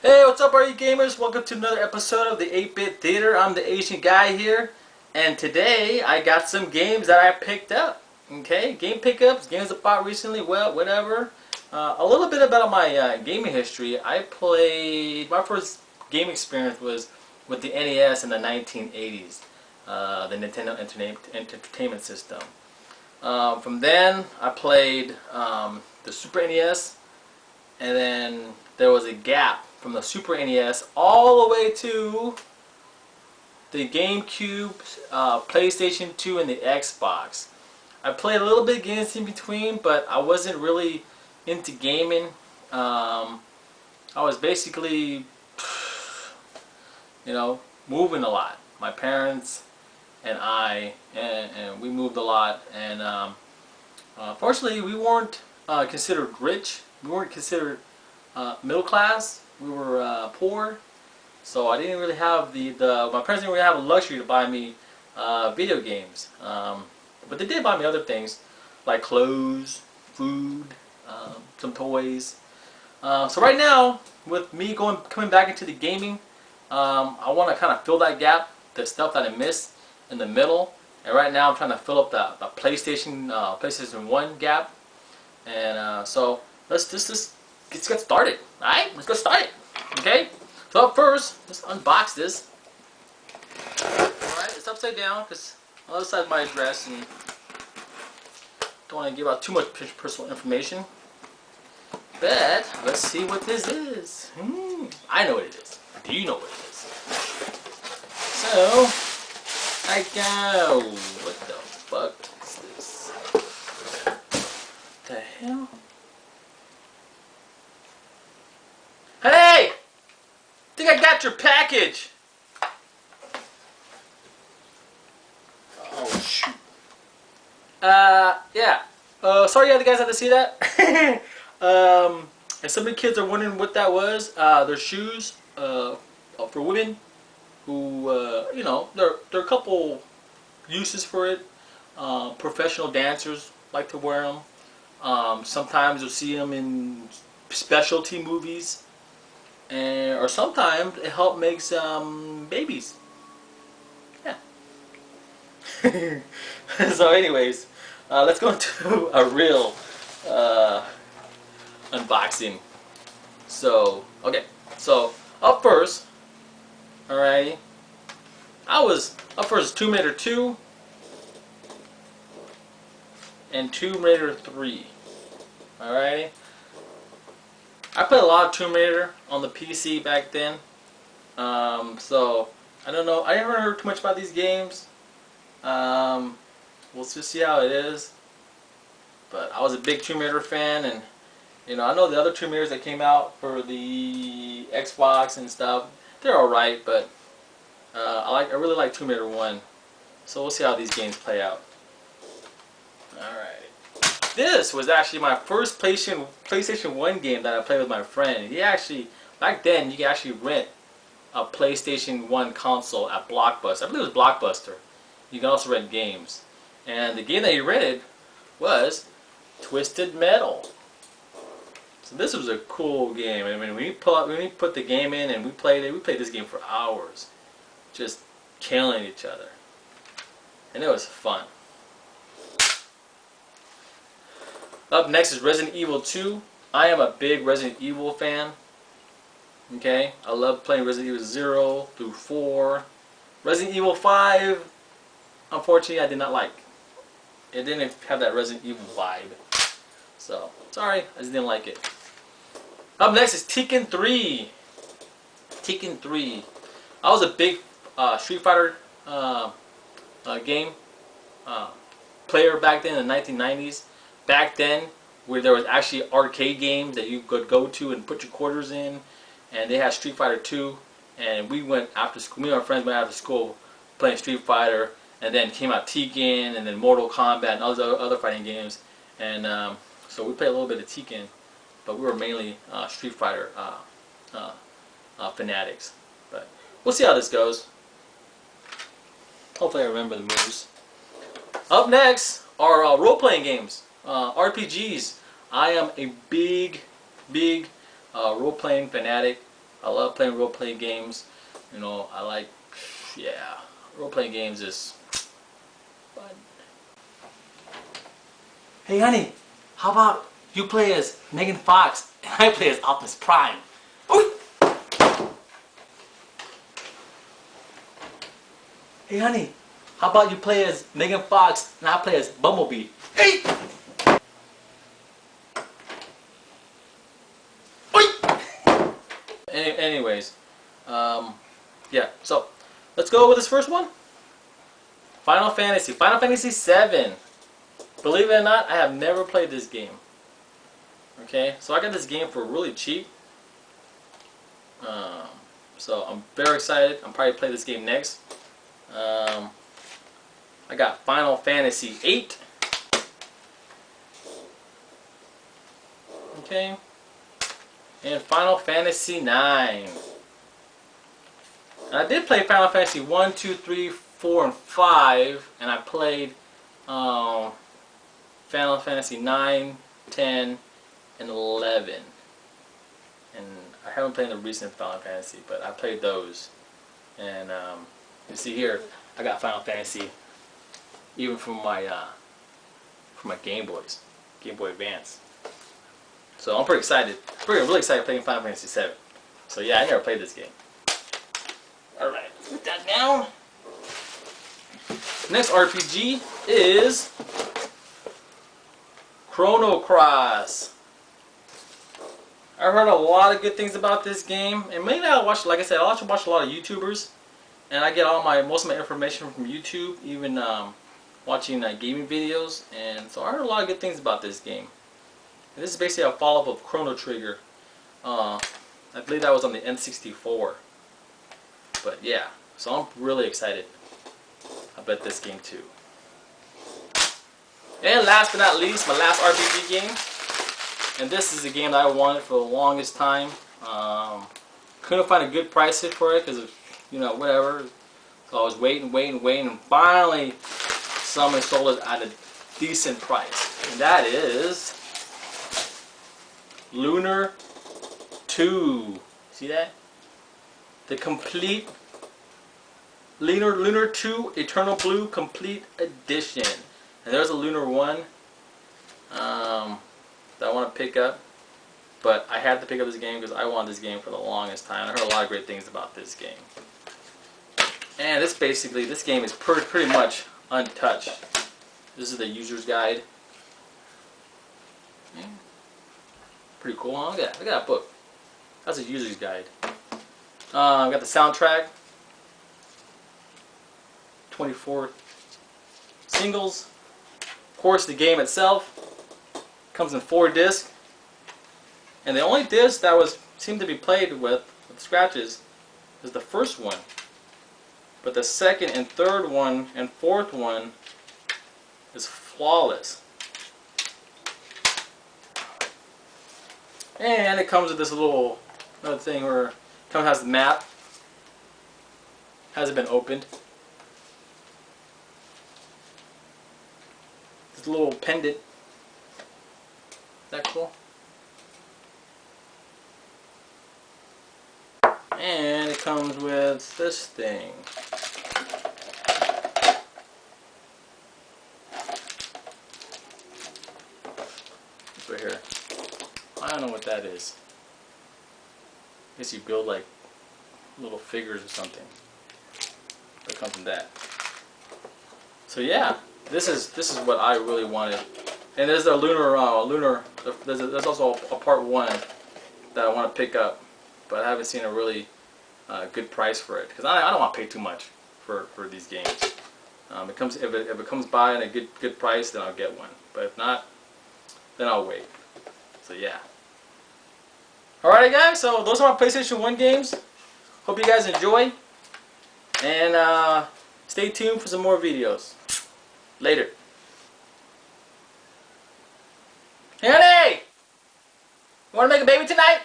Hey, what's up, all you gamers? Welcome to another episode of the 8-Bit Theater. I'm the Asian guy here, and today I got some games that I picked up. Okay, game pickups, games I bought recently, well, whatever. A little bit about my gaming history. My first game experience was with the NES in the 1980s, the Nintendo Entertainment System. From then, I played the Super NES, and then there was a gap from the Super NES all the way to the GameCube, PlayStation 2, and the Xbox. I played a little bit of games in between, but I wasn't really into gaming. I was basically, moving a lot. My parents and I, and we moved a lot, and fortunately we weren't considered rich. We weren't considered middle class. We were poor, so I didn't really have my parents didn't really have the luxury to buy me video games. But they did buy me other things like clothes, food, some toys. So right now, with me coming back into the gaming, I want to kind of fill that gap, the stuff that I missed in the middle. And right now, I'm trying to fill up the PlayStation 1 gap. And so let's get started. Alright, let's get started. Okay? So up first, let's unbox this. Alright, it's upside down because on the other side is my address and don't want to give out too much personal information. But let's see what this is. I know what it is. Do you know what it is? So I go. What the fuck is this? What the hell? Hey! I think I got your package! Oh, shoot. Yeah. Sorry you guys had to see that. And some of the kids are wondering what that was. They're shoes for women who, there are a couple uses for it. Professional dancers like to wear them. Sometimes you'll see them in specialty movies. Or sometimes it helps make babies. Yeah. So anyways, let's go into a real unboxing. So, okay. So, up first, alrighty, up first Tomb Raider 2 and Tomb Raider 3. Alrighty. I played a lot of Tomb Raider on the PC back then, so I don't know. I never heard too much about these games. We'll just see how it is. But I was a big Tomb Raider fan, and I know the other Tomb Raiders that came out for the Xbox and stuff. They're all right, but I really like Tomb Raider 1. So we'll see how these games play out. All right. This was actually my first PlayStation 1 game that I played with my friend. Back then, you could actually rent a PlayStation 1 console at Blockbuster. I believe it was Blockbuster. You can also rent games. And the game that he rented was Twisted Metal. So this was a cool game. I mean, when we put the game in and we played this game for hours. Just killing each other. And it was fun. Up next is Resident Evil 2. I am a big Resident Evil fan. Okay, I love playing Resident Evil 0 through 4. Resident Evil 5, unfortunately, I did not like. It didn't have that Resident Evil vibe. So, sorry, I just didn't like it. Up next is Tekken 3. Tekken 3. I was a big Street Fighter game player back then in the 1990s. Back then, where there was actually arcade games that you could go to and put your quarters in, and they had Street Fighter 2, and we went after school. Me and my friends went after school playing Street Fighter, and then came out Tekken, and then Mortal Kombat, and other fighting games, and so we played a little bit of Tekken, but we were mainly Street Fighter fanatics. But we'll see how this goes. Hopefully, I remember the moves. Up next are role-playing games. RPGs. I am a big role-playing fanatic. I love playing role-playing games. You know, I like, yeah, role-playing games is fun. Hey honey, how about you play as Megan Fox and I play as Optimus Prime? Oy! Hey honey, how about you play as Megan Fox and I play as Bumblebee? Hey! Anyways, yeah, so let's go with this first one. Final Fantasy 7. Believe it or not, I have never played this game. Okay, so I got this game for really cheap. So I'm very excited. I'm probably play this game next. I got Final Fantasy 8. Okay. And Final Fantasy 9. And I did play Final Fantasy 1, 2, 3, 4, and 5. And I played Final Fantasy 9, 10, and 11. And I haven't played the recent Final Fantasy, but I played those. And you see here, I got Final Fantasy even from my Game Boys, Game Boy Advance. So I'm pretty excited. Really excited playing Final Fantasy 7. So yeah, I never played this game. Alright, let's put that down. Next RPG is Chrono Cross. I heard a lot of good things about this game, and mainly I watch, like I said, I also watch a lot of YouTubers, and I get most of my information from YouTube, even watching gaming videos, and so I heard a lot of good things about this game. And this is basically a follow-up of Chrono Trigger. I believe that was on the N64. But yeah, so I'm really excited about this game too. And last but not least, my last RPG game. And this is a game that I wanted for the longest time. Couldn't find a good price for it because of, you know, whatever. So I was waiting, and finally someone sold it at a decent price. And that is Lunar 2. See that? The complete Lunar 2 Eternal Blue Complete Edition. And there's a Lunar 1 that I want to pick up. But I had to pick up this game because I wanted this game for the longest time. I heard a lot of great things about this game. And this game is pretty much untouched. This is the user's guide. Yeah. Pretty cool, huh? Look at that book. That's a user's guide. I've got the soundtrack. 24 singles. Of course, the game itself comes in 4 discs. And the only disc that seemed to be played with scratches is the first one. But the second and third one and fourth one is flawless. And it comes with this little another thing where it has the map. Hasn't been opened. This little pendant. Is that cool? And it comes with this thing. It's right here. I don't know what that is. I guess you build like little figures or something. That comes from that. So yeah, this is what I really wanted. And there's a there's also a part 1 that I want to pick up, but I haven't seen a really good price for it because I don't want to pay too much for these games. If it comes by at a good price, then I'll get one. But if not, then I'll wait. So yeah. Alright guys, so those are my PlayStation 1 games. Hope you guys enjoy. And stay tuned for some more videos. Later. Hey honey! You wanna make a baby tonight?